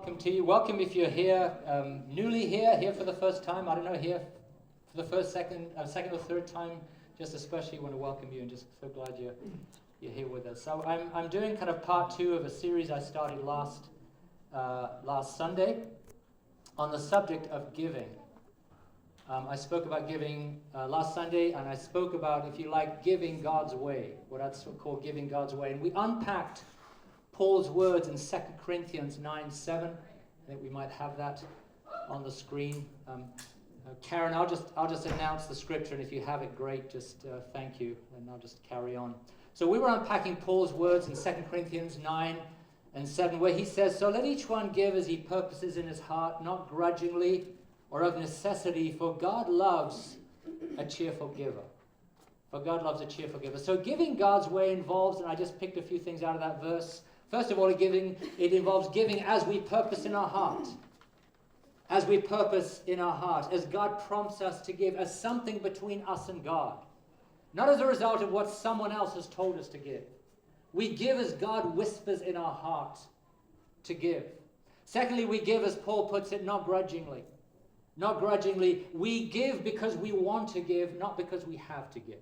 welcome to you. Welcome if you're here, newly here for the first time. I don't know, here for the second or third time. Just especially want to welcome you and just so glad you're here with us. So I'm doing kind of part 2 of a series I started last Sunday on the subject of giving. I spoke about giving last Sunday, and I spoke about, if you like, giving God's way, what I'd call giving God's way. And we unpacked Paul's words in 2 Corinthians 9:7. I think we might have that on the screen. Karen, I'll just announce the scripture, and if you have it, great. Just thank you, and I'll just carry on. So we were unpacking Paul's words in 2 Corinthians 9:7, where he says, "So let each one give as he purposes in his heart, not grudgingly or of necessity, for God loves a cheerful giver." For God loves a cheerful giver. So giving God's way involves, and I just picked a few things out of that verse. First of all, it involves giving as we purpose in our heart. As we purpose in our heart, as God prompts us to give, as something between us and God. Not as a result of what someone else has told us to give. We give as God whispers in our heart to give. Secondly, we give, as Paul puts it, not grudgingly. Not grudgingly. We give because we want to give, not because we have to give.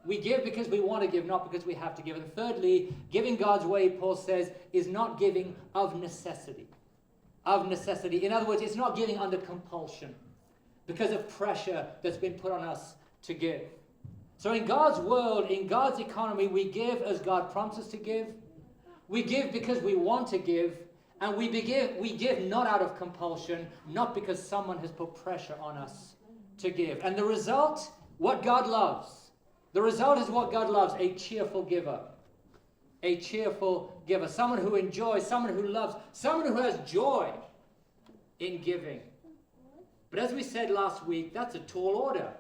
We give because we want to give, not because we have to give. And thirdly, giving God's way, Paul says, is not giving of necessity. Of necessity. In other words, it's not giving under compulsion because of pressure that's been put on us to give. So in God's world, in God's economy, we give as God prompts us to give. We give because we want to give. And we give not out of compulsion, not because someone has put pressure on us to give. And the result, what God loves. The result is what God loves, a cheerful giver. A cheerful giver. Someone who enjoys, someone who loves, someone who has joy in giving. But as we said last week, that's a tall order.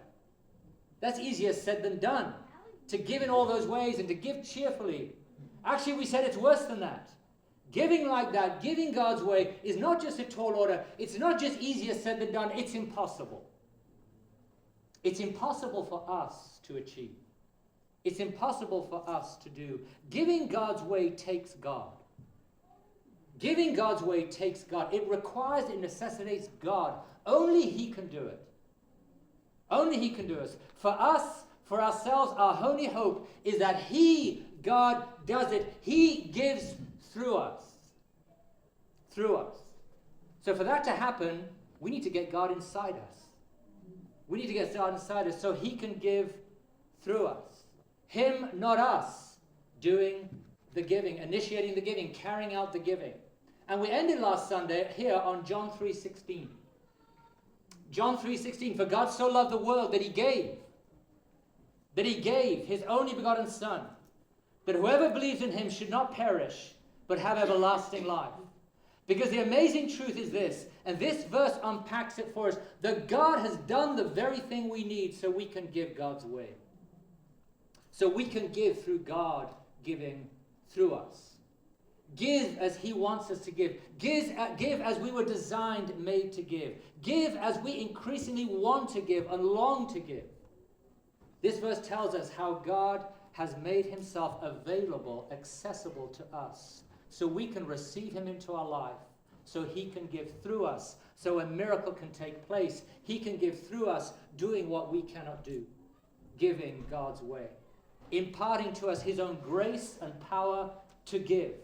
That's easier said than done. To give in all those ways and to give cheerfully. Actually, we said it's worse than that. Giving like that, giving God's way, is not just a tall order. It's not just easier said than done. It's impossible. It's impossible for us to achieve. It's impossible for us to do. Giving God's way takes God. Giving God's way takes God. It requires, it necessitates God. Only He can do it. Only He can do it. For us, for ourselves, our only hope is that He, God, does it. He gives through us. Through us. So for that to happen, we need to get God inside us. We need to get God inside us so He can give through us. Him, not us, doing the giving, initiating the giving, carrying out the giving. And we ended last Sunday here on John 3:16. John 3:16, for God so loved the world that He gave His only begotten Son, that whoever believes in Him should not perish, but have everlasting life. Because the amazing truth is this, and this verse unpacks it for us, that God has done the very thing we need so we can give God's way. So we can give through God giving through us. Give as He wants us to give. Give as we were designed, made to give. Give as we increasingly want to give and long to give. This verse tells us how God has made Himself available, accessible to us, so we can receive Him into our life, so He can give through us, so a miracle can take place. He can give through us, doing what we cannot do, giving God's way, imparting to us His own grace and power to give.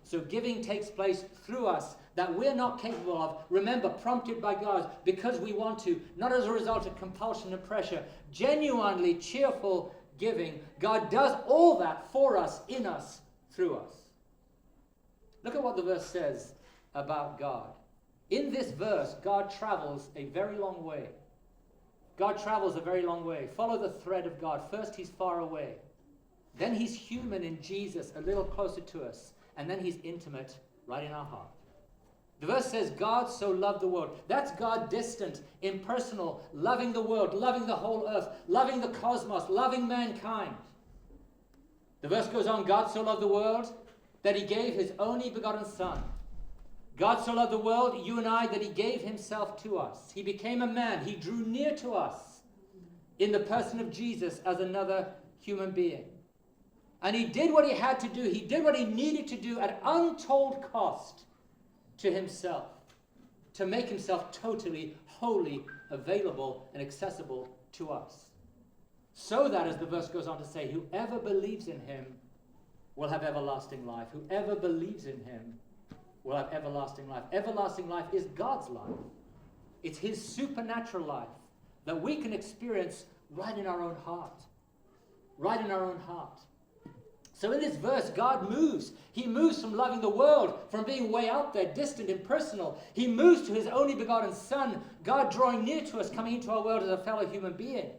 So giving takes place through us that we're not capable of. Remember, prompted by God because we want to, not as a result of compulsion and pressure. Genuinely cheerful giving. God does all that for us, in us, through us. Look at what the verse says about God. In this verse, God travels a very long way. God travels a very long way. Follow the thread of God. First, He's far away. Then He's human in Jesus, a little closer to us. And then He's intimate right in our heart. The verse says, God so loved the world. That's God distant, impersonal, loving the world, loving the whole earth, loving the cosmos, loving mankind. The verse goes on, God so loved the world that He gave His only begotten Son. God so loved the world, you and I, that He gave Himself to us. He became a man. He drew near to us in the person of Jesus as another human being. And He did what He had to do. He did what He needed to do at untold cost to himself, to make himself totally, wholly available and accessible to us. So that, as the verse goes on to say, whoever believes in him will have everlasting life. Whoever believes in him will have everlasting life. Everlasting life is God's life. It's his supernatural life that we can experience right in our own heart. Right in our own heart. So in this verse, God moves. He moves from loving the world, from being way out there, distant, impersonal. He moves to his only begotten Son, God drawing near to us, coming into our world as a fellow human being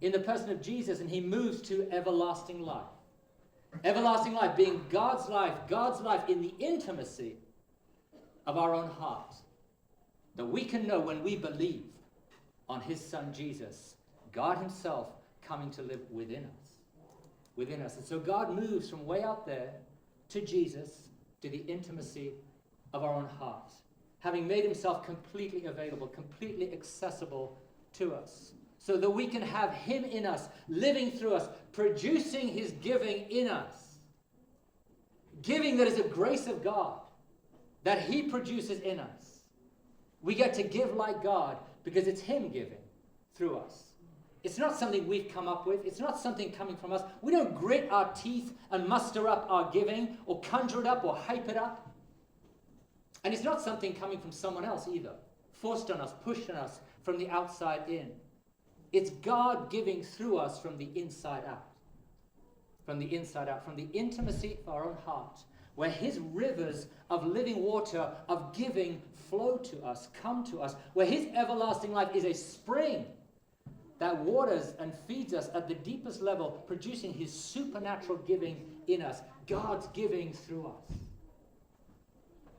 in the person of Jesus, and he moves to everlasting life. Everlasting life being God's life in the intimacy of our own heart, that we can know when we believe on his Son Jesus, God himself coming to live within us. And so God moves from way out there to Jesus, to the intimacy of our own heart, having made himself completely available, completely accessible to us, so that we can have him in us, living through us, producing his giving in us. Giving that is a grace of God that he produces in us. We get to give like God because it's him giving through us. It's not something we've come up with. It's not something coming from us. We don't grit our teeth and muster up our giving or conjure it up or hype it up. And it's not something coming from someone else either, forced on us, pushed on us from the outside in. It's God giving through us from the inside out. From the inside out, from the intimacy of our own heart, where his rivers of living water, of giving, flow to us, come to us, where his everlasting life is a spring that waters and feeds us at the deepest level, producing his supernatural giving in us. God's giving through us.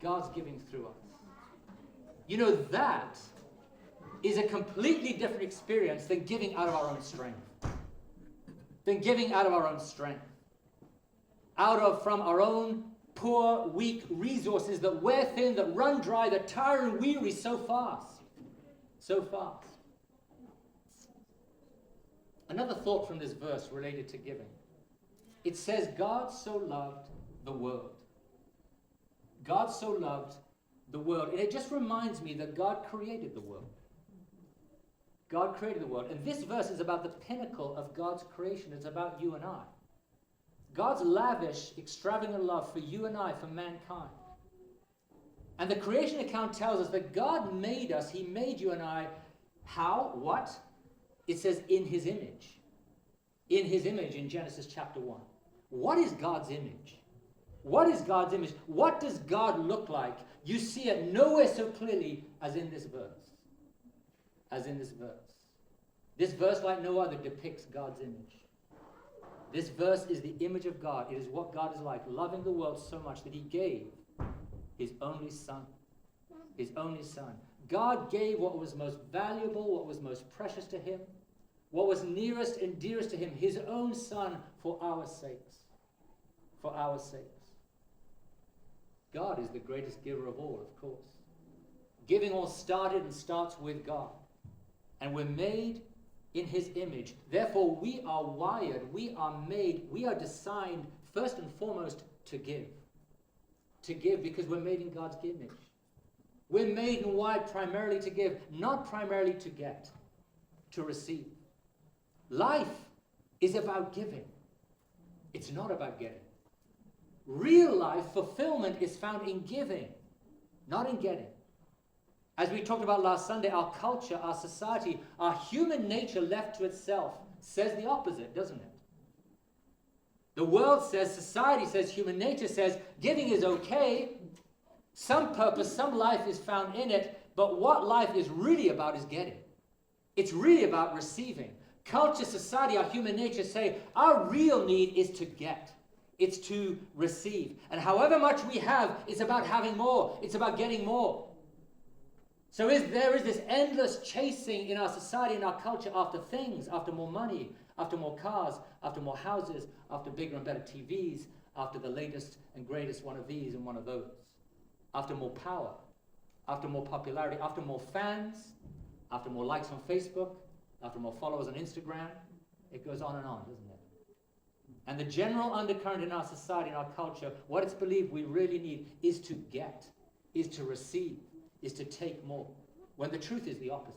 God's giving through us. You know, that is a completely different experience than giving out of our own strength. From our own poor, weak resources that wear thin, that run dry, that tire and weary so fast. So fast. Another thought from this verse related to giving. It says, God so loved the world. God so loved the world. And it just reminds me that God created the world. God created the world. And this verse is about the pinnacle of God's creation. It's about you and I. God's lavish, extravagant love for you and I, for mankind. And the creation account tells us that God made us. He made you and I. How? What? It says in his image. In his image in Genesis chapter 1. What is God's image? What is God's image? What does God look like? You see it nowhere so clearly as in this verse. As in this verse. This verse, like no other, depicts God's image. This verse is the image of God. It is what God is like, loving the world so much that he gave his only Son. His only Son. God gave what was most valuable, what was most precious to him, what was nearest and dearest to him, his own Son, for our sakes. For our sakes. God is the greatest giver of all, of course. Giving all started and starts with God. And we're made in his image. Therefore, we are wired, we are made, we are designed first and foremost to give. To give because we're made in God's image. We're made and wired primarily to give, not primarily to get, to receive. Life is about giving. It's not about getting. Real life fulfillment is found in giving, not in getting. As we talked about last Sunday, our culture, our society, our human nature left to itself says the opposite, doesn't it? The world says, society says, human nature says, giving is okay. Some purpose, some life is found in it, but what life is really about is getting. It's really about receiving. Culture, society, our human nature say, our real need is to get. It's to receive. And however much we have, it's about having more. It's about getting more. So there is this endless chasing in our society and our culture after things, after more money, after more cars, after more houses, after bigger and better TVs, after the latest and greatest one of these and one of those, after more power, after more popularity, after more fans, after more likes on Facebook, after more followers on Instagram. It goes on and on, doesn't it? And the general undercurrent in our society and our culture, what it's believed we really need is to get. is to receive, is to take more, when the truth is the opposite.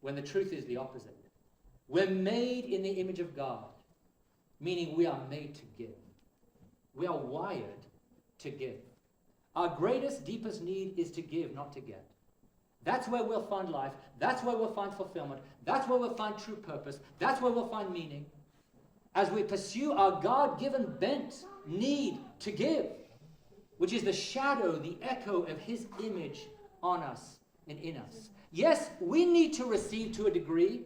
When the truth is the opposite. We're made in the image of God, meaning we are made to give. We are wired to give. Our greatest, deepest need is to give, not to get. That's where we'll find life. That's where we'll find fulfillment. That's where we'll find true purpose. That's where we'll find meaning. As we pursue our God-given bent need to give, which is the shadow, the echo of his image on us and in us. Yes, we need to receive to a degree.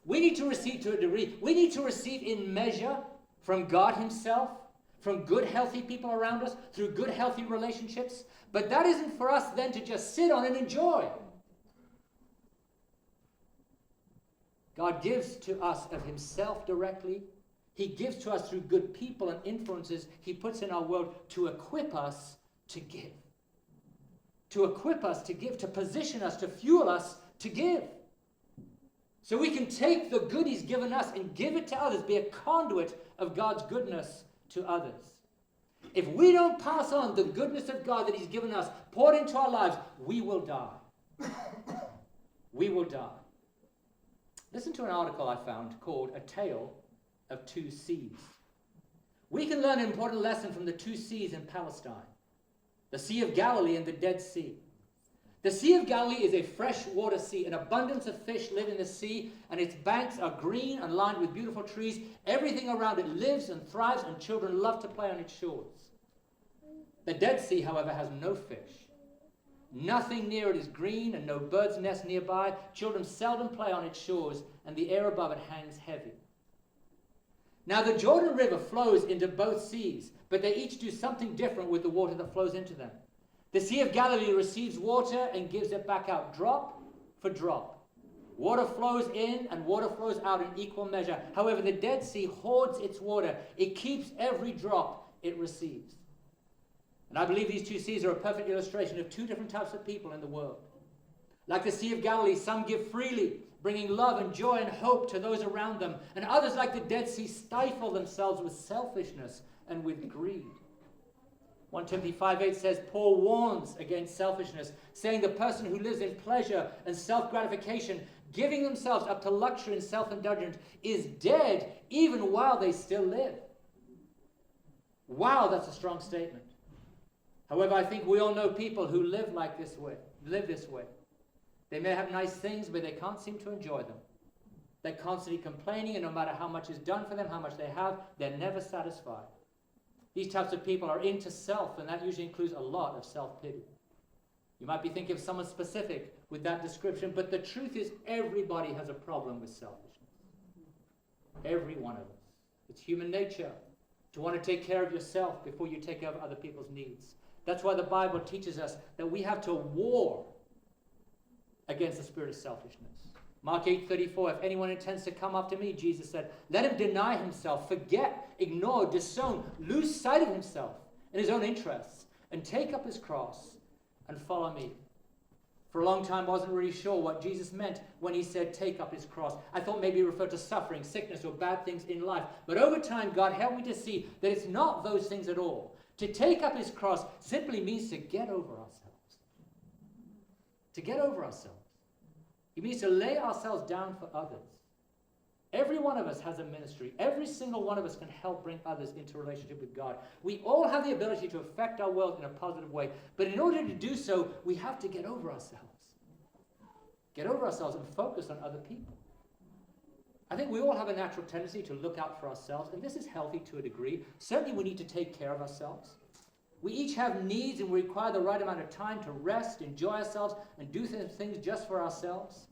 We need to receive to a degree. We need to receive in measure from God himself, from good, healthy people around us, through good, healthy relationships. But that isn't for us then to just sit on and enjoy. God gives to us of himself directly. He gives to us through good people and influences he puts in our world to equip us to give. To equip us to give, to position us, to fuel us to give. So we can take the good he's given us and give it to others, be a conduit of God's goodness to others. If we don't pass on the goodness of God that he's given us, poured into our lives, we will die. We will die. Listen to an article I found called A Tale of Two Seas. We can learn an important lesson from the two seas in Palestine, the Sea of Galilee and the Dead Sea. The Sea of Galilee is a freshwater sea. An abundance of fish live in the sea, and its banks are green and lined with beautiful trees. Everything around it lives and thrives, and children love to play on its shores. The Dead Sea, however, has no fish. Nothing near it is green, and no bird's nest nearby. Children seldom play on its shores, and the air above it hangs heavy. Now the Jordan River flows into both seas, but they each do something different with the water that flows into them. The Sea of Galilee receives water and gives it back out, drop for drop. Water flows in and water flows out in equal measure. However, the Dead Sea hoards its water. It keeps every drop it receives. And I believe these two seas are a perfect illustration of two different types of people in the world. Like the Sea of Galilee, some give freely, bringing love and joy and hope to those around them. And others, like the Dead Sea, stifle themselves with selfishness and with greed. 1 Timothy 5:8 says, Paul warns against selfishness, saying the person who lives in pleasure and self-gratification, giving themselves up to luxury and self-indulgence, is dead even while they still live. Wow, that's a strong statement. However, I think we all know people who live this way. They may have nice things, but they can't seem to enjoy them. They're constantly complaining, and no matter how much is done for them, how much they have, they're never satisfied. These types of people are into self, and that usually includes a lot of self-pity. You might be thinking of someone specific with that description, but the truth is everybody has a problem with selfishness. Every one of us. It's human nature to want to take care of yourself before you take care of other people's needs. That's why the Bible teaches us that we have to war against the spirit of selfishness. Mark 8:34, if anyone intends to come after me, Jesus said, let him deny himself, forget, ignore, disown, lose sight of himself and his own interests, and take up his cross and follow me. For a long time, I wasn't really sure what Jesus meant when he said, take up his cross. I thought maybe he referred to suffering, sickness, or bad things in life. But over time, God helped me to see that it's not those things at all. To take up his cross simply means to get over ourselves. To get over ourselves. It means to lay ourselves down for others. Every one of us has a ministry. Every single one of us can help bring others into a relationship with God. We all have the ability to affect our world in a positive way. But in order to do so, we have to get over ourselves. Get over ourselves and focus on other people. I think we all have a natural tendency to look out for ourselves, and this is healthy to a degree. Certainly we need to take care of ourselves. We each have needs, and we require the right amount of time to rest, enjoy ourselves, and do things just for ourselves.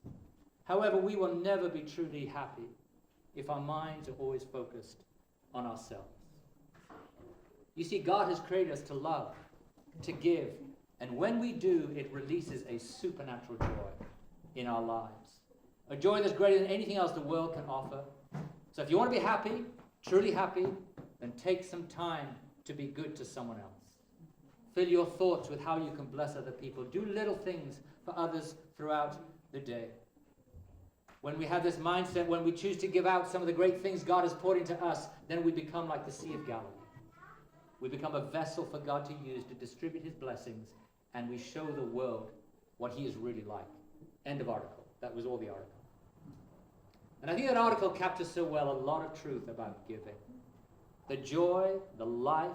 However, we will never be truly happy if our minds are always focused on ourselves. You see, God has created us to love, to give, and when we do, it releases a supernatural joy in our lives. A joy that's greater than anything else the world can offer. So if you want to be happy, truly happy, then take some time to be good to someone else. Fill your thoughts with how you can bless other people. Do little things for others throughout the day. When we have this mindset, when we choose to give out some of the great things God has poured into us, then we become like the Sea of Galilee. We become a vessel for God to use to distribute his blessings, and we show the world what he is really like. End of article. That was all the article. And I think that article captures so well a lot of truth about giving. The joy, the life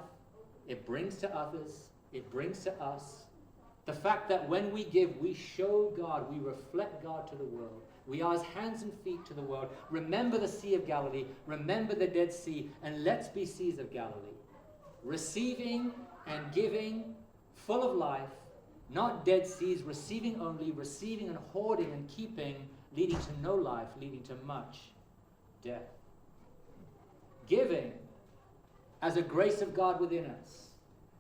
it brings to others, it brings to us. The fact that when we give, we show God, we reflect God to the world. We are his hands and feet to the world. Remember the Sea of Galilee. Remember the Dead Sea. And let's be seas of Galilee. Receiving and giving, full of life. Not dead seas, receiving only, receiving and hoarding and keeping, leading to no life, leading to much death. Giving as a grace of God within us,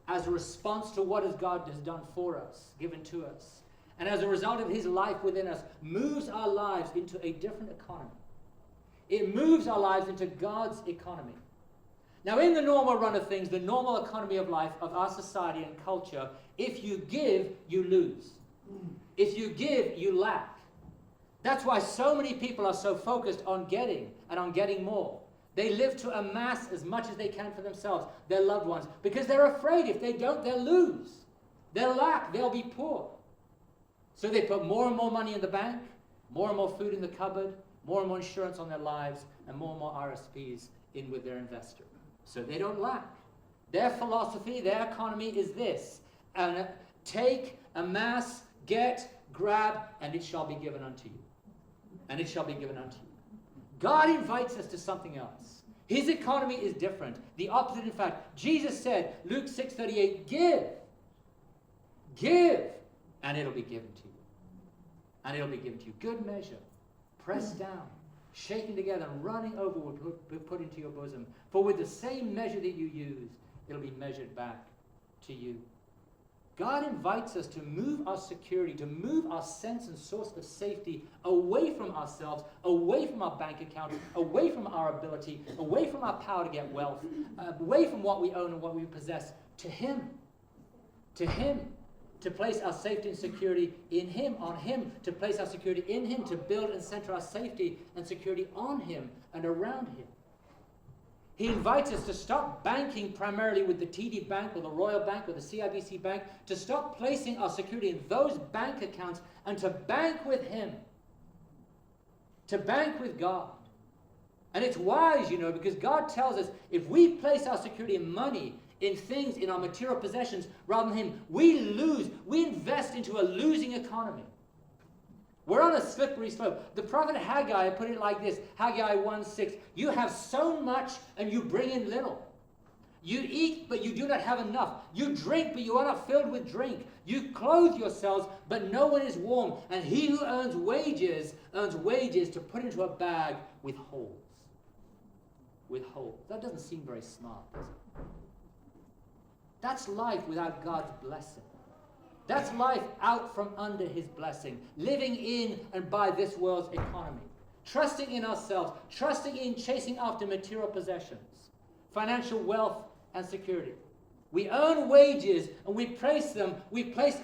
as a response to what God has done for us, given to us, and as a result of his life within us, moves our lives into a different economy. It moves our lives into God's economy. Now, in the normal run of things, the normal economy of life, of our society and culture, if you give, you lose. If you give, you lack. That's why so many people are so focused on getting and on getting more. They live to amass as much as they can for themselves, their loved ones, because they're afraid if they don't, they'll lose. They'll lack, they'll be poor. So they put more and more money in the bank, more and more food in the cupboard, more and more insurance on their lives, and more RSPs in with their investor. So they don't lack. Their philosophy, their economy is this: take, amass, get, grab, and it shall be given unto you. And it shall be given unto you. God invites us to something else. His economy is different. The opposite, in fact. Jesus said, Luke 6:38, give, and it'll be given to you. And it'll be given to you. Good measure, pressed down, shaken together, and running over will be put into your bosom. For with the same measure that you use, it'll be measured back to you. God invites us to move our security, to move our sense and source of safety away from ourselves, away from our bank account, away from our ability, away from our power to get wealth, away from what we own and what we possess, to him. To him. To place our safety and security in him, on him, to place our security in him, to build and center our safety and security on him and around him. He invites us to stop banking primarily with the TD Bank or the Royal Bank or the CIBC Bank, to stop placing our security in those bank accounts and to bank with him, to bank with God. And it's wise, because God tells us if we place our security in money, in things, in our material possessions, rather than him, we lose. We invest into a losing economy. We're on a slippery slope. The prophet Haggai put it like this, Haggai 1:6, you have so much and you bring in little. You eat, but you do not have enough. You drink, but you are not filled with drink. You clothe yourselves, but no one is warm. And he who earns wages to put into a bag with holes. With holes. That doesn't seem very smart, does it? That's life without God's blessing. That's life out from under his blessing, living in and by this world's economy, trusting in ourselves, trusting in chasing after material possessions, financial wealth and security. We earn wages and we place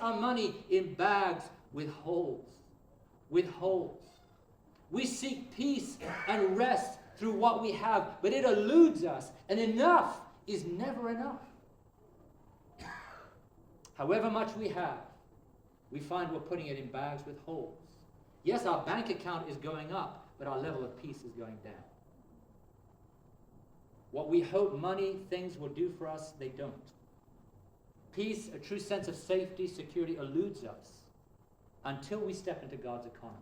our money in bags with holes, We seek peace and rest through what we have, but it eludes us, and enough is never enough. However much we have, we find we're putting it in bags with holes. Yes, our bank account is going up, but our level of peace is going down. What we hope money, things will do for us, they don't. Peace, a true sense of safety, security, eludes us until we step into God's economy.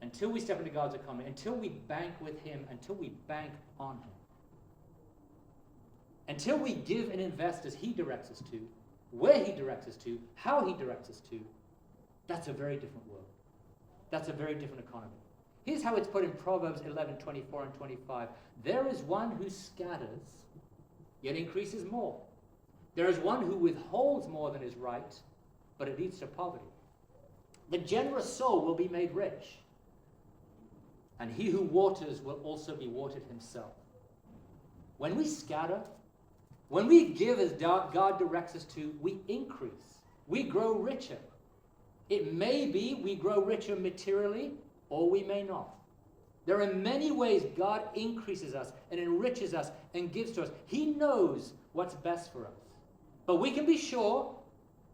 Until we step into God's economy, until we bank with him, until we bank on him. Until we give and invest as he directs us to, where he directs us to, how he directs us to, that's a very different world. That's a very different economy. Here's how it's put in Proverbs 11:24 and 25. There is one who scatters, yet increases more. There is one who withholds more than is right, but it leads to poverty. The generous soul will be made rich, and he who waters will also be watered himself. When we scatter, when we give as God directs us to, we increase. We grow richer. It may be we grow richer materially, or we may not. There are many ways God increases us and enriches us and gives to us. He knows what's best for us. But we can be sure,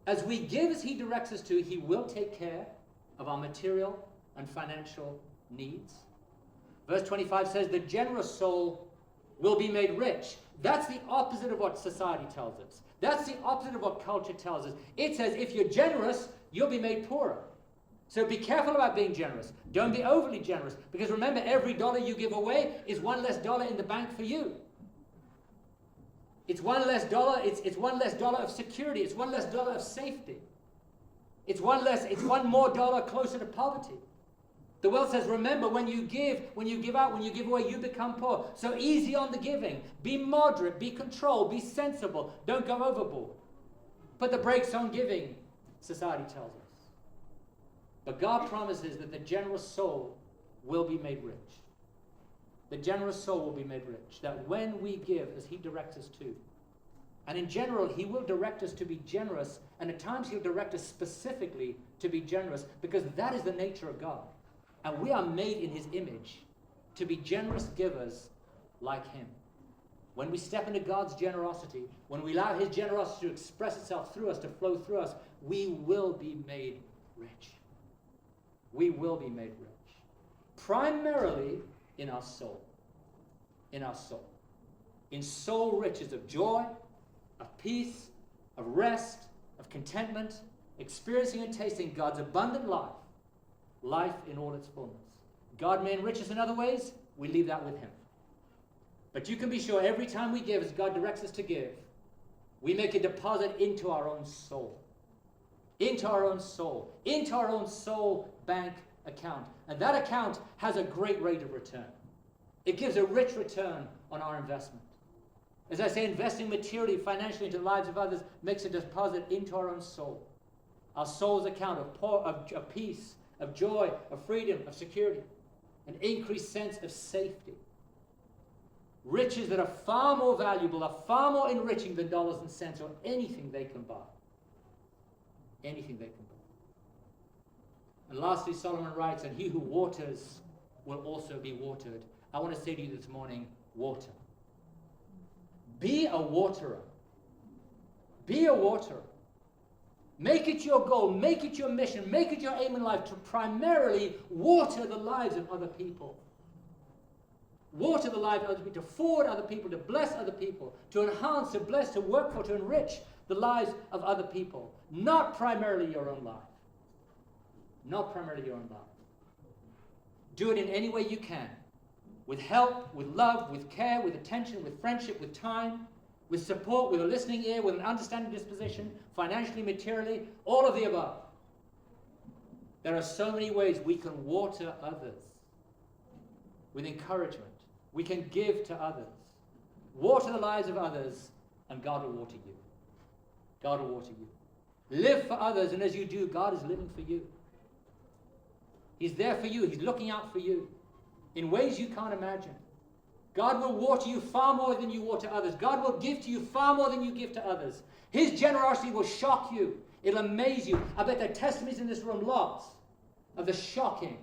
as we give as he directs us to, he will take care of our material and financial needs. Verse 25 says, the generous soul will be made rich. That's the opposite of what society tells us. That's the opposite of what culture tells us. It says if you're generous, you'll be made poorer. So be careful about being generous. Don't be overly generous. Because remember, every dollar you give away is one less dollar in the bank for you. It's one less dollar. It's one less dollar of security. It's one less dollar of safety. It's one more dollar closer to poverty. The world says, remember, when you give out, when you give away, you become poor. So easy on the giving. Be moderate, be controlled, be sensible. Don't go overboard. Put the brakes on giving, society tells us. But God promises that the generous soul will be made rich. The generous soul will be made rich. That when we give as he directs us to, and in general, he will direct us to be generous, and at times he'll direct us specifically to be generous, because that is the nature of God. And we are made in his image to be generous givers like him. When we step into God's generosity, when we allow his generosity to express itself through us, to flow through us, we will be made rich. We will be made rich. Primarily in our soul. In our soul. In soul riches of joy, of peace, of rest, of contentment, experiencing and tasting God's abundant life. Life in all its fullness. God may enrich us in other ways. We leave that with him. But you can be sure every time we give, as God directs us to give, we make a deposit into our own soul. Into our own soul. Into our own soul bank account. And that account has a great rate of return. It gives a rich return on our investment. As I say, investing materially, financially into the lives of others makes a deposit into our own soul. Our soul's account of peace, of joy, of freedom, of security, an increased sense of safety. Riches that are far more valuable, are far more enriching than dollars and cents or anything they can buy. Anything they can buy. And lastly, Solomon writes, and he who waters will also be watered. I want to say to you this morning, water. Be a waterer. Be a waterer. Make it your goal, make it your mission, make it your aim in life to primarily water the lives of other people. Water the lives of other people, to forward other people, to bless other people, to enhance, to bless, to work for, to enrich the lives of other people. Not primarily your own life. Not primarily your own life. Do it in any way you can. With help, with love, with care, with attention, with friendship, with time, with support, with a listening ear, with an understanding disposition, financially, materially, all of the above. There are so many ways we can water others with encouragement. We can give to others. Water the lives of others, and God will water you. God will water you. Live for others, and as you do, God is living for you. He's there for you. He's looking out for you in ways you can't imagine. God will water you far more than you water others. God will give to you far more than you give to others. His generosity will shock you. It'll amaze you. I bet there are testimonies in this room, lots, of the shocking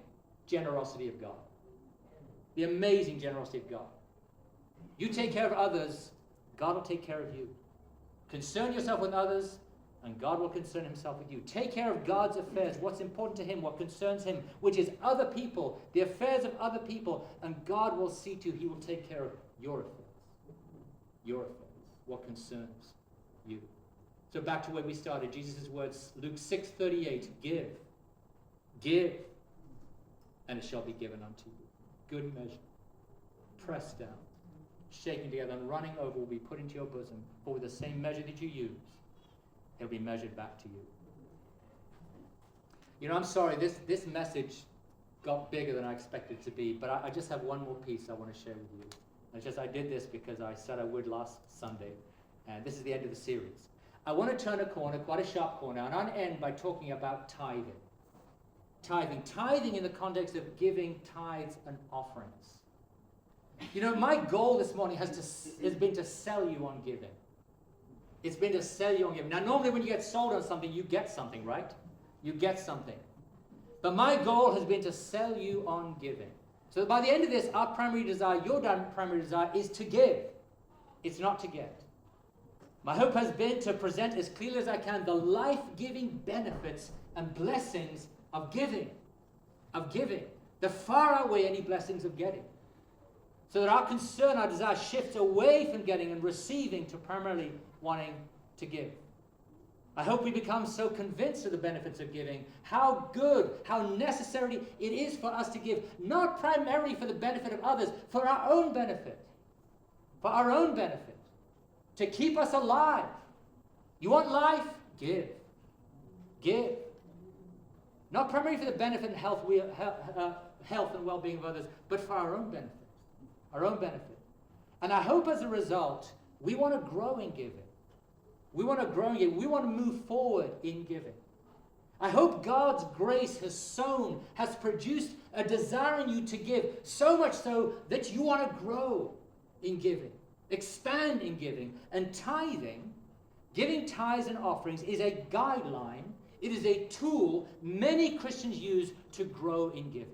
generosity of God. The amazing generosity of God. You take care of others, God will take care of you. Concern yourself with others, and God will concern himself with you. Take care of God's affairs, what's important to him, what concerns him, which is other people, the affairs of other people, and God will see to, he will take care of your affairs. Your affairs, what concerns you. So back to where we started, Jesus' words, Luke 6:38, give, and it shall be given unto you. Good measure, pressed down, shaken together, and running over will be put into your bosom, for with the same measure that you use, it'll be measured back to you. You know, I'm sorry, this message got bigger than I expected it to be, but I just have one more piece I want to share with you. It's just I did this because I said I would last Sunday, and this is the end of the series. I want to turn a corner, quite a sharp corner, and I'll end by talking about tithing. Tithing in the context of giving tithes and offerings. You know, my goal this morning has been to sell you on giving. It's been to sell you on giving. Now, normally when you get sold on something, you get something, right? You get something. But my goal has been to sell you on giving. So by the end of this, our primary desire, your primary desire, is to give. It's not to get. My hope has been to present as clearly as I can the life-giving benefits and blessings of giving, that far outweigh any blessings of getting. So that our concern, our desire shifts away from getting and receiving to primarily wanting to give. I hope we become so convinced of the benefits of giving, how good, how necessary it is for us to give, not primarily for the benefit of others, for our own benefit. For our own benefit. To keep us alive. You want life? Give. Give. Not primarily for the benefit and health and well-being of others, but for our own benefit. Our own benefit. And I hope as a result, we want to grow in giving. We want to grow in giving. We want to move forward in giving. I hope God's grace has produced a desire in you to give, so much so that you want to grow in giving, expand in giving. And tithing, giving tithes and offerings, is a guideline. It is a tool many Christians use to grow in giving.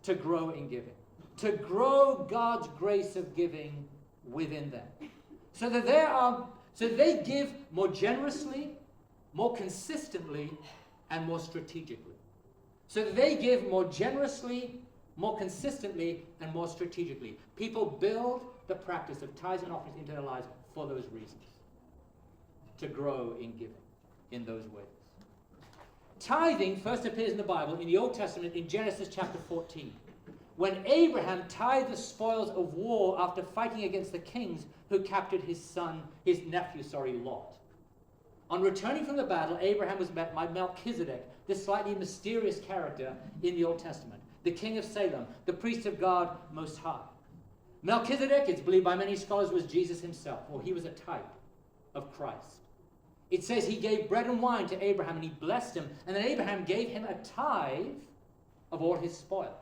To grow in giving. To grow God's grace of giving within them. So that they give more generously, more consistently, and more strategically. So that they give more generously, more consistently, and more strategically. People build the practice of tithes and offerings into their lives for those reasons. To grow in giving in those ways. Tithing first appears in the Bible in the Old Testament in Genesis chapter 14. When Abraham tithed the spoils of war after fighting against the kings who captured his nephew, Lot. On returning from the battle, Abraham was met by Melchizedek, this slightly mysterious character in the Old Testament, the king of Salem, the priest of God Most High. Melchizedek, it's believed by many scholars, was Jesus himself, or he was a type of Christ. It says he gave bread and wine to Abraham and he blessed him, and then Abraham gave him a tithe of all his spoil.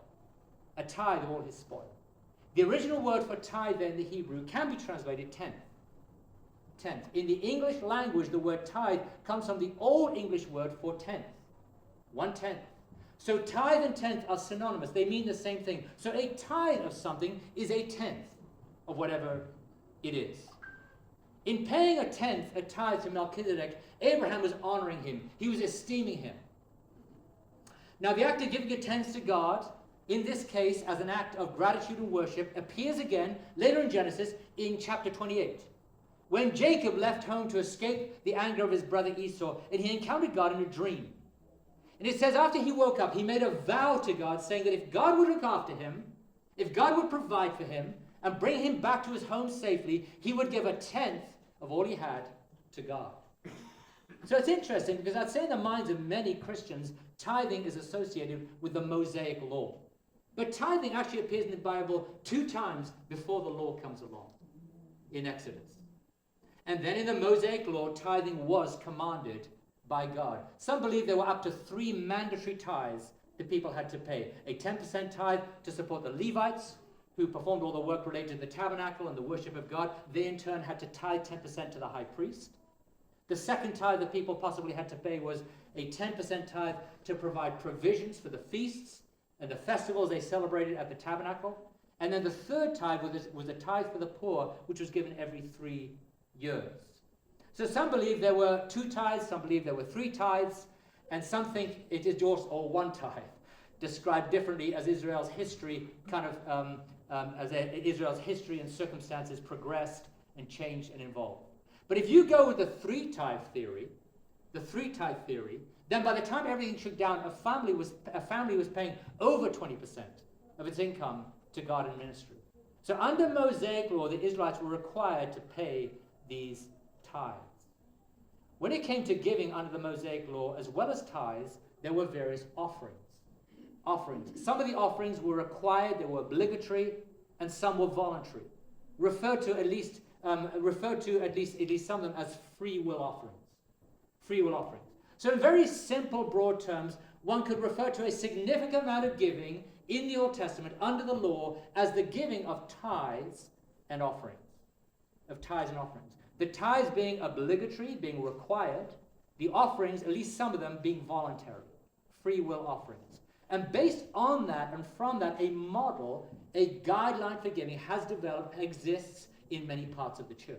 A tithe of all his spoil. The original word for tithe in the Hebrew can be translated tenth. Tenth. In the English language, the word tithe comes from the Old English word for tenth. 1/10. So tithe and tenth are synonymous. They mean the same thing. So a tithe of something is a tenth of whatever it is. In paying a tithe to Melchizedek, Abraham was honoring him. He was esteeming him. Now the act of giving a tenth to God, in this case as an act of gratitude and worship, appears again later in Genesis in chapter 28. When Jacob left home to escape the anger of his brother Esau, and he encountered God in a dream. And it says after he woke up, he made a vow to God, saying that if God would look after him, if God would provide for him, and bring him back to his home safely, he would give a tenth of all he had to God. So it's interesting because I'd say in the minds of many Christians, tithing is associated with the Mosaic law. But tithing actually appears in the Bible 2 times before the law comes along, in Exodus. And then in the Mosaic law, tithing was commanded by God. Some believe there were up to 3 mandatory tithes the people had to pay. A 10% tithe to support the Levites, who performed all the work related to the tabernacle and the worship of God. They in turn had to tithe 10% to the high priest. The second tithe the people possibly had to pay was a 10% tithe to provide provisions for the feasts and the festivals they celebrated at the tabernacle. And then the third tithe was a tithe for the poor, which was given every 3 years. So some believe there were 2 tithes, some believe there were 3 tithes, and some think it is just all 1 tithe, described differently as Israel's history Israel's history and circumstances progressed and changed and evolved. But if you go with the 3 tithe theory, then by the time everything shook down, a family was paying over 20% of its income to God and ministry. So under Mosaic law, the Israelites were required to pay these tithes. When it came to giving under the Mosaic law, as well as tithes, there were various offerings. Some of the offerings were required, they were obligatory, and some were voluntary. Referred to at least some of them as free will offerings. Free will offerings. So in very simple, broad terms, one could refer to a significant amount of giving in the Old Testament under the law as the giving of tithes and offerings. The tithes being obligatory, being required, the offerings, at least some of them, being voluntary, free will offerings. And based on that and from that, a model, a guideline for giving has developed and exists in many parts of the church.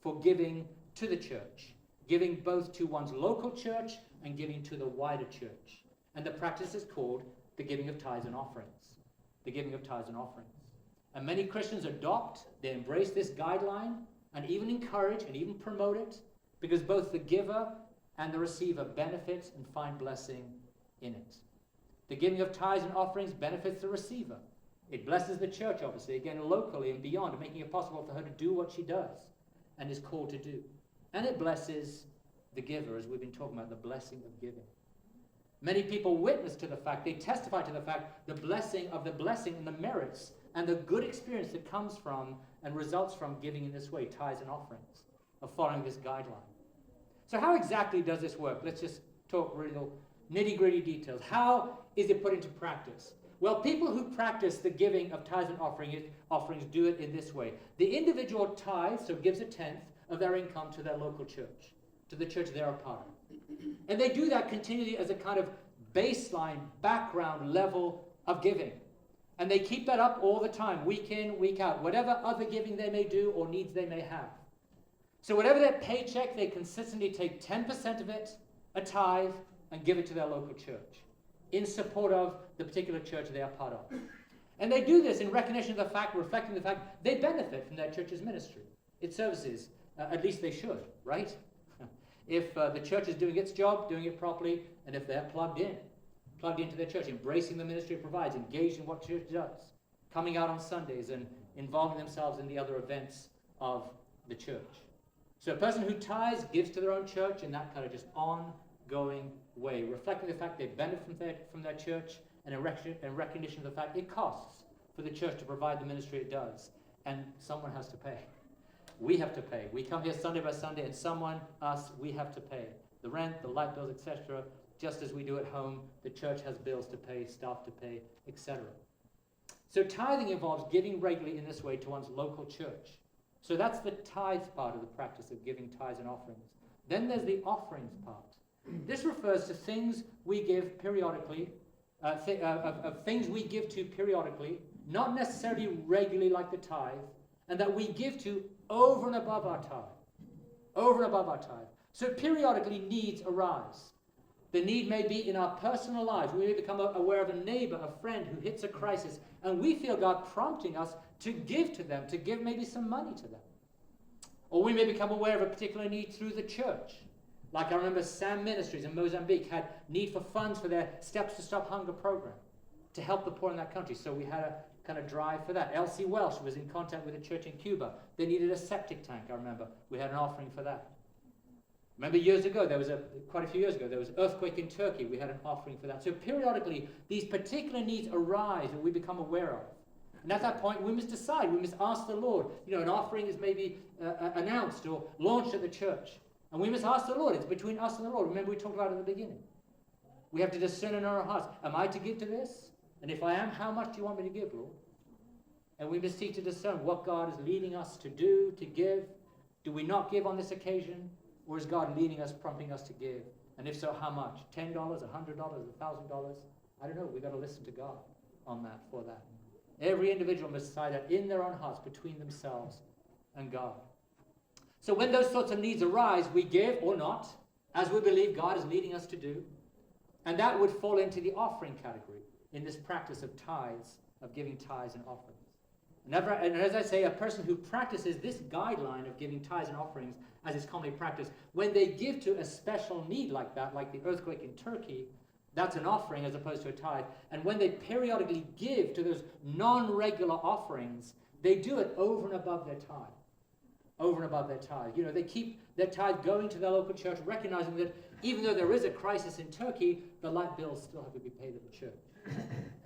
for giving to the church, giving both to one's local church and giving to the wider church. And the practice is called the giving of tithes and offerings. The giving of tithes and offerings. And many Christians adopt, they embrace this guideline and even encourage and even promote it, because both the giver and the receiver benefit and find blessing in it. The giving of tithes and offerings benefits the receiver. It blesses the church, obviously, again locally and beyond, making it possible for her to do what she does and is called to do. And it blesses the giver, as we've been talking about, the blessing of giving. Many people witness to the fact, they testify to the fact, the blessing and the merits and the good experience that comes from and results from giving in this way, tithes and offerings, of following this guideline. So how exactly does this work? Let's just talk real nitty-gritty details. How is it put into practice? Well, people who practice the giving of tithes and offerings do it in this way. The individual tithes, so gives a tenth of their income to their local church, to the church they're a part of. And they do that continually as a kind of baseline, background level of giving. And they keep that up all the time, week in, week out, whatever other giving they may do or needs they may have. So whatever their paycheck, they consistently take 10% of it, a tithe, and give it to their local church in support of the particular church they are part of. And they do this in recognition of the fact, reflecting the fact, they benefit from their church's ministry, its services. At least they should, right? If the church is doing its job, doing it properly, and if they're plugged into their church, embracing the ministry it provides, engaged in what church does, coming out on Sundays and involving themselves in the other events of the church. So a person who tithes gives to their own church in that kind of just ongoing way, reflecting the fact they benefit from their church and in recognition of the fact it costs for the church to provide the ministry it does. And someone has to pay. We have to pay. We come here Sunday by Sunday, and we have to pay. The rent, the light bills, etc. Just as we do at home, the church has bills to pay, staff to pay, etc. So tithing involves giving regularly in this way to one's local church. So that's the tithes part of the practice of giving tithes and offerings. Then there's the offerings part. This refers to things we give periodically, of things we give to periodically, not necessarily regularly like the tithe, and that we give to over and above our tithe. Over and above our tithe. So periodically needs arise. The need may be in our personal lives. We may become aware of a neighbor, a friend who hits a crisis, and we feel God prompting us to give to them, to give maybe some money to them. Or we may become aware of a particular need through the church. Like I remember SAM Ministries in Mozambique had need for funds for their Steps to Stop Hunger program to help the poor in that country. So we had a kind of drive for that. Elsie Welsh was in contact with a church in Cuba. They needed a septic tank, I remember. We had an offering for that. Remember years ago, quite a few years ago, there was an earthquake in Turkey. We had an offering for that. So periodically, these particular needs arise and we become aware of. And at that point, we must decide. We must ask the Lord. An offering is maybe announced or launched at the church. And we must ask the Lord. It's between us and the Lord. Remember we talked about it at the beginning. We have to discern in our hearts. Am I to give to this? And if I am, how much do you want me to give, Lord? And we must seek to discern what God is leading us to do, to give. Do we not give on this occasion? Or is God leading us, prompting us to give? And if so, how much? $10, $100, $1,000? I don't know. We've got to listen to God on that, for that. Every individual must decide that in their own hearts, between themselves and God. So when those sorts of needs arise, we give or not, as we believe God is leading us to do. And that would fall into the offering category in this practice of tithes, of giving tithes and offerings. And as I say, a person who practices this guideline of giving tithes and offerings as is commonly practiced, when they give to a special need like that, like the earthquake in Turkey, that's an offering as opposed to a tithe. And when they periodically give to those non-regular offerings, they do it over and above their tithe. Over and above their tithe. They keep their tithe going to their local church, recognizing that even though there is a crisis in Turkey, the light bills still have to be paid at the church.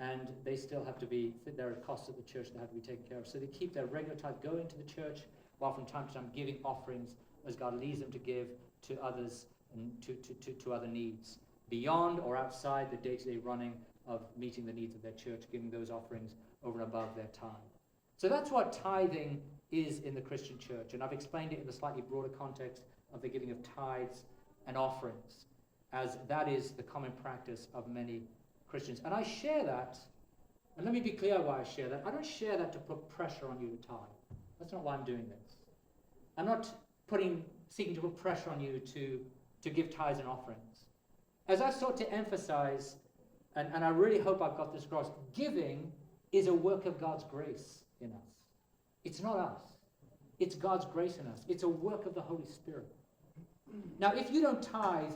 And they still have to be, there are costs of the church that have to be taken care of. So they keep their regular tithe going to the church, while from time to time giving offerings as God leads them to give to others and to other needs, beyond or outside the day-to-day running of meeting the needs of their church, giving those offerings over and above their tithe. So that's what tithing is in the Christian church, and I've explained it in the slightly broader context of the giving of tithes and offerings, as that is the common practice of many Christians. And I share that, and let me be clear why I share that. I don't share that to put pressure on you to tithe. That's not why I'm doing this. I'm not seeking to put pressure on you to give tithes and offerings. As I've sought to emphasize, and I really hope I've got this across, giving is a work of God's grace in us. It's not us. It's God's grace in us. It's a work of the Holy Spirit. Now, if you don't tithe,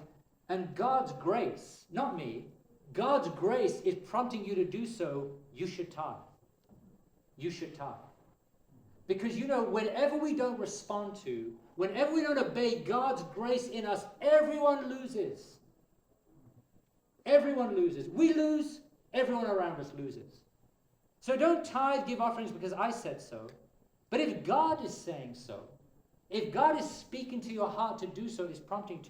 and God's grace, not me, God's grace is prompting you to do so, you should tithe. You should tithe. Because whenever we don't respond to, whenever we don't obey God's grace in us, everyone loses. Everyone loses. We lose, everyone around us loses. So don't tithe, give offerings because I said so. But if God is saying so, if God is speaking to your heart to do so, is prompting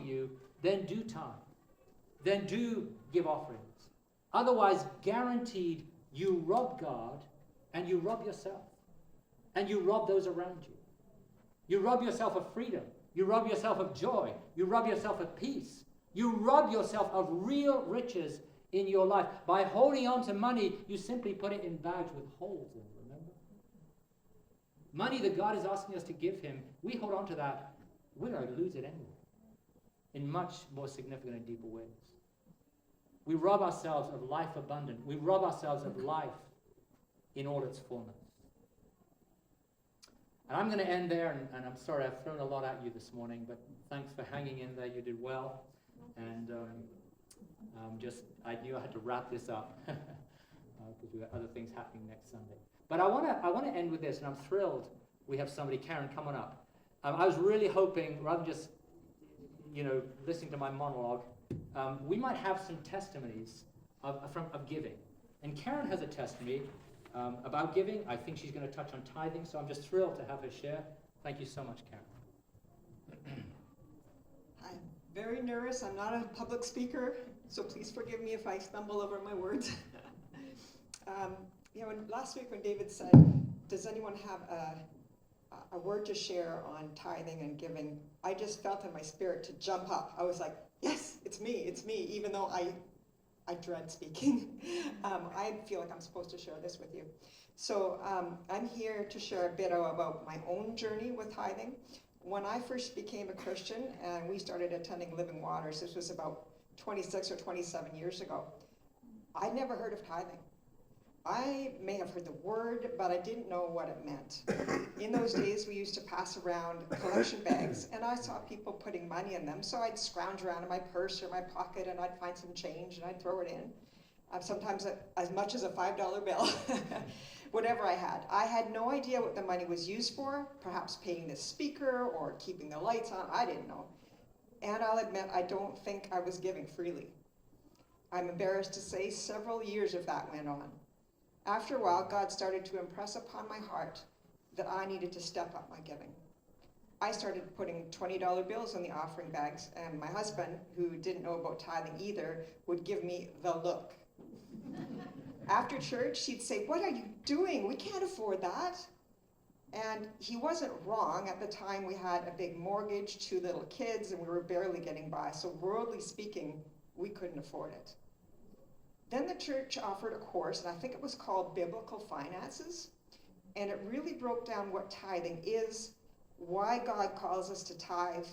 you, then do tithe. Then do give offerings. Otherwise, guaranteed, you rob God and you rob yourself. And you rob those around you. You rob yourself of freedom. You rob yourself of joy. You rob yourself of peace. You rob yourself of real riches in your life. By holding on to money, you simply put it in bags with holes in it, remember? Money that God is asking us to give him, we hold on to that, we're going to lose it anyway. In much more significant and deeper ways. We rob ourselves of life abundant. We rob ourselves of life in all its fullness. And I'm going to end there, and I'm sorry I've thrown a lot at you this morning, but thanks for hanging in there. You did well. And I knew I had to wrap this up because we've got other things happening next Sunday. But I want to end with this, and I'm thrilled we have somebody. Karen, come on up. I was really hoping, rather than just listening to my monologue, we might have some testimonies of giving. And Karen has a testimony about giving. I think she's going to touch on tithing, so I'm just thrilled to have her share. Thank you so much, Karen. I'm very nervous. I'm not a public speaker, so please forgive me if I stumble over my words. Last week when David said, does anyone have a word to share on tithing and giving, I just felt in my spirit to jump up. I was like, yes, it's me, even though I dread speaking. I feel like I'm supposed to share this with you. So I'm here to share a bit about my own journey with tithing. When I first became a Christian and we started attending Living Waters, this was about 26 or 27 years ago, I'd never heard of tithing. I may have heard the word, but I didn't know what it meant. In those days, we used to pass around collection bags, and I saw people putting money in them, so I'd scrounge around in my purse or my pocket, and I'd find some change, and I'd throw it in. Sometimes as much as a $5 bill, whatever I had. I had no idea what the money was used for, perhaps paying the speaker or keeping the lights on, I didn't know. And I'll admit, I don't think I was giving freely. I'm embarrassed to say several years of that went on. After a while, God started to impress upon my heart that I needed to step up my giving. I started putting $20 bills in the offering bags, and my husband, who didn't know about tithing either, would give me the look. After church, he'd say, "What are you doing? We can't afford that." And he wasn't wrong. At the time, we had a big mortgage, 2 little kids, and we were barely getting by. So worldly speaking, we couldn't afford it. Then the church offered a course, and I think it was called Biblical Finances, and it really broke down what tithing is, why God calls us to tithe,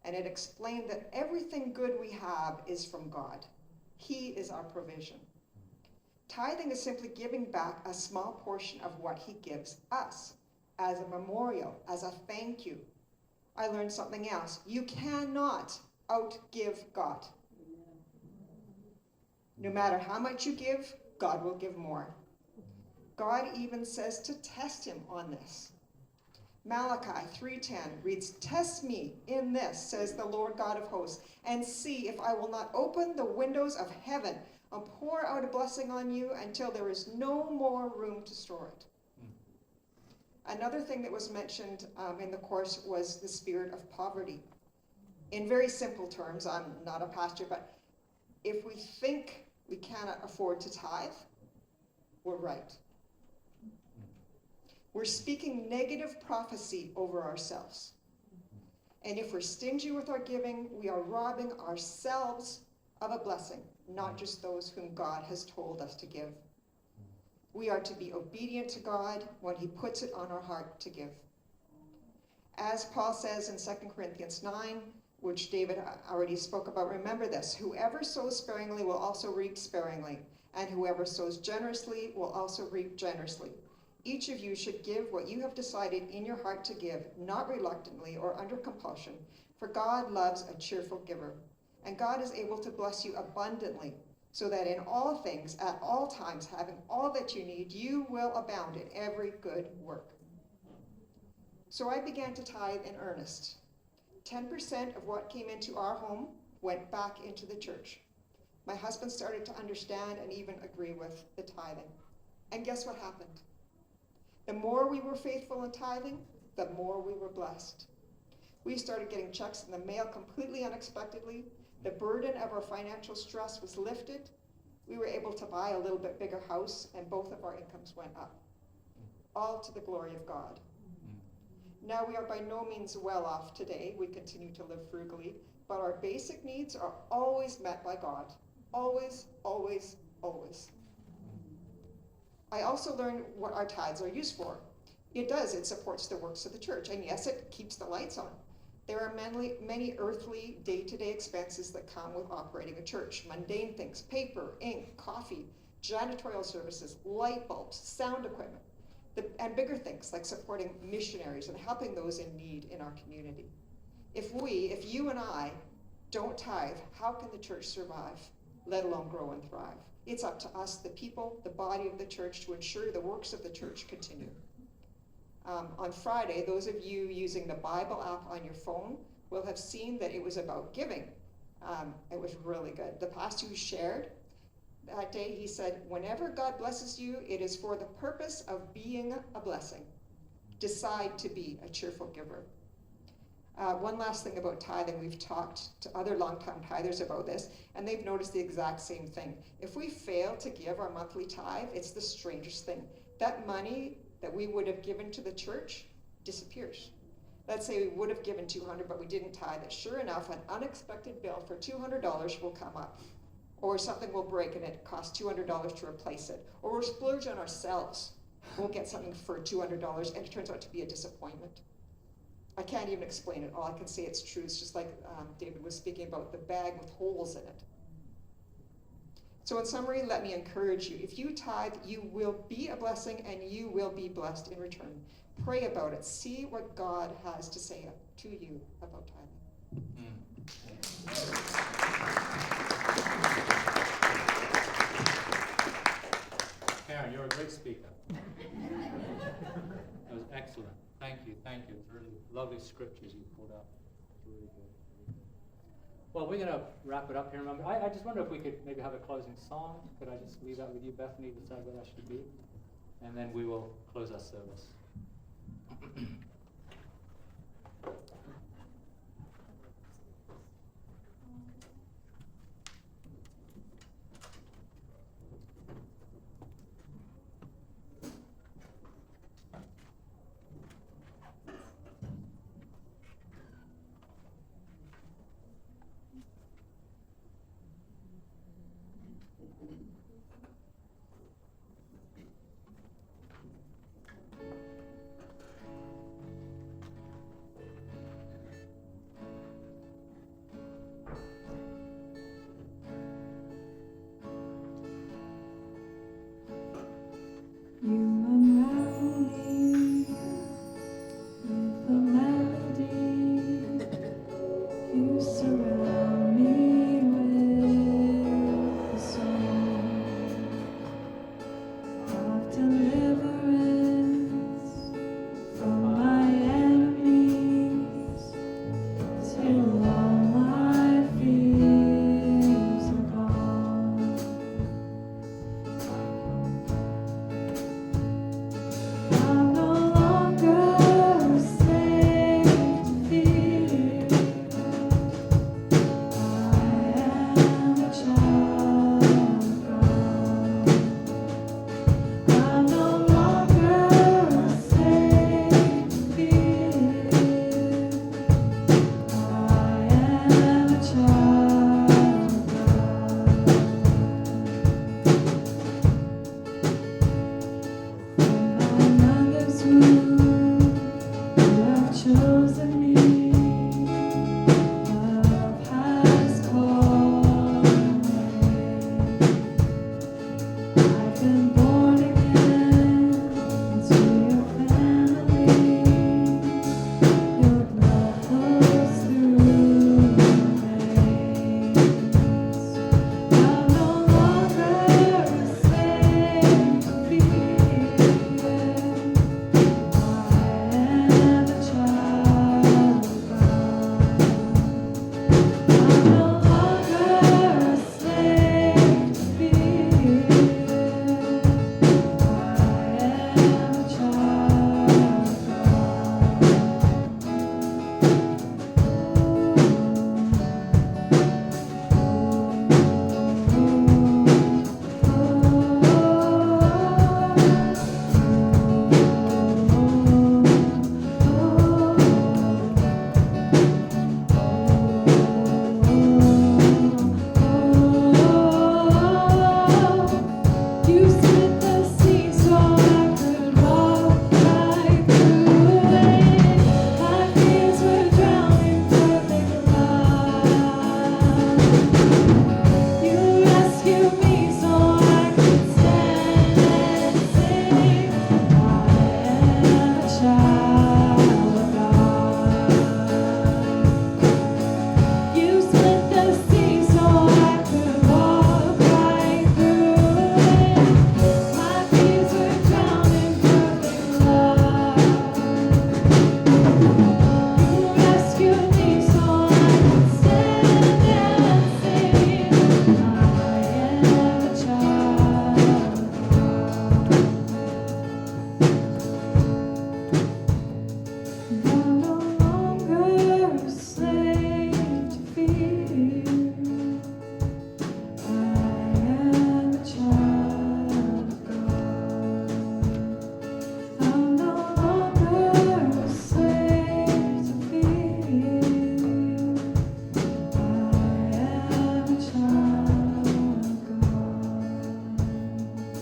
and it explained that everything good we have is from God. He is our provision. Tithing is simply giving back a small portion of what he gives us as a memorial, as a thank you. I learned something else. You cannot outgive God. No matter how much you give, God will give more. God even says to test him on this. Malachi 3:10 reads, "Test me in this, says the Lord God of hosts, and see if I will not open the windows of heaven and pour out a blessing on you until there is no more room to store it." Another thing that was mentioned in the course was the spirit of poverty. In very simple terms, I'm not a pastor, but if we think we cannot afford to tithe, we're right. We're speaking negative prophecy over ourselves. And if we're stingy with our giving, we are robbing ourselves of a blessing, not just those whom God has told us to give. We are to be obedient to God when he puts it on our heart to give. As Paul says in 2 Corinthians 9, which David already spoke about, remember this: whoever sows sparingly will also reap sparingly, and whoever sows generously will also reap generously. Each of you should give what you have decided in your heart to give, not reluctantly or under compulsion, for God loves a cheerful giver. And God is able to bless you abundantly, so that in all things, at all times, having all that you need, you will abound in every good work. So I began to tithe in earnest. 10% of what came into our home went back into the church. My husband started to understand and even agree with the tithing. And guess what happened? The more we were faithful in tithing, the more we were blessed. We started getting checks in the mail completely unexpectedly. The burden of our financial stress was lifted. We were able to buy a little bit bigger house, and both of our incomes went up. All to the glory of God. Now, we are by no means well off today. We continue to live frugally, but our basic needs are always met by God. Always, always, always. I also learned what our tithes are used for. It supports the works of the church, and yes, it keeps the lights on. There are many earthly day-to-day expenses that come with operating a church. Mundane things: paper, ink, coffee, janitorial services, light bulbs, sound equipment, and bigger things like supporting missionaries and helping those in need in our community. If you and I don't tithe, how can the church survive, let alone grow and thrive? It's up to us, the people, the body of the church, to ensure the works of the church continue. On Friday, those of you using the Bible app on your phone will have seen that it was about giving. It was really good. The pastor who shared that day, he said, whenever God blesses you, it is for the purpose of being a blessing. Decide to be a cheerful giver. One last thing about tithing. We've talked to other long-time tithers about this, and they've noticed the exact same thing. If we fail to give our monthly tithe, it's the strangest thing. That money that we would have given to the church disappears. Let's say we would have given $200, but we didn't tithe it. Sure enough, an unexpected bill for $200 will come up. Or something will break and it costs $200 to replace it. Or we'll splurge on ourselves. We'll get something for $200 and it turns out to be a disappointment. I can't even explain it. All I can say it's true. It's just like David was speaking about the bag with holes in it. So in summary, let me encourage you. If you tithe, you will be a blessing and you will be blessed in return. Pray about it. See what God has to say to you about tithing. Karen, you're a great speaker. That was excellent. Thank you. It's really lovely scriptures you pulled up. Really good. Well, we're going to wrap it up here. Remember, I just wonder if we could maybe have a closing song. Could I just leave that with you, Bethany, decide what that should be? And then we will close our service.